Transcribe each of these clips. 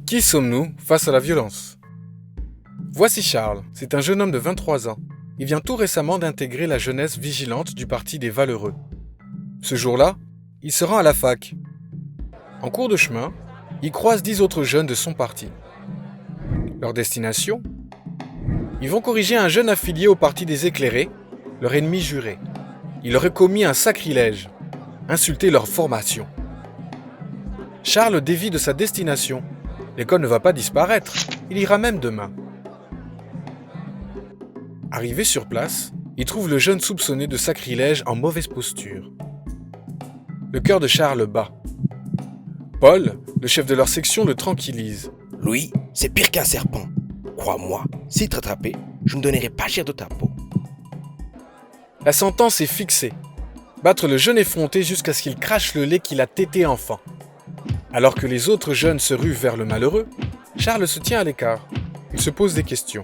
Qui sommes-nous face à la violence? Voici Charles, c'est un jeune homme de 23 ans. Il vient tout récemment d'intégrer la jeunesse vigilante du Parti des Valeureux. Ce jour-là, il se rend à la fac. En cours de chemin, il croise 10 autres jeunes de son parti. Leur destination? Ils vont corriger un jeune affilié au Parti des Éclairés, leur ennemi juré. Il aurait commis un sacrilège, insulté leur formation. Charles dévie de sa destination. L'école ne va pas disparaître, il ira même demain. Arrivé sur place, il trouve le jeune soupçonné de sacrilège en mauvaise posture. Le cœur de Charles bat. Paul, le chef de leur section, le tranquillise. Louis, c'est pire qu'un serpent. Crois-moi, s'il te rattrapait, je ne donnerais pas cher de ta peau. La sentence est fixée. Battre le jeune effronté jusqu'à ce qu'il crache le lait qu'il a tété enfant. Alors que les autres jeunes se ruent vers le malheureux, Charles se tient à l'écart. Il se pose des questions.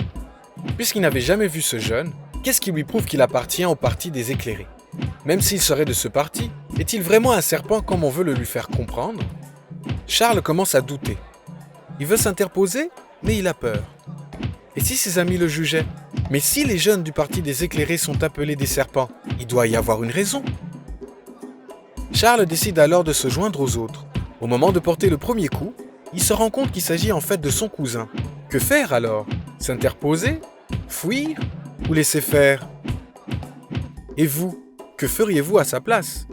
Puisqu'il n'avait jamais vu ce jeune, qu'est-ce qui lui prouve qu'il appartient au Parti des Éclairés? Même s'il serait de ce parti, est-il vraiment un serpent comme on veut le lui faire comprendre? Charles commence à douter. Il veut s'interposer, mais il a peur. Et si ses amis le jugeaient? Mais si les jeunes du Parti des Éclairés sont appelés des serpents, il doit y avoir une raison. Charles décide alors de se joindre aux autres. Au moment de porter le premier coup, il se rend compte qu'il s'agit en fait de son cousin. Que faire alors? S'interposer? Fuir? Ou laisser faire? Et vous, que feriez-vous à sa place?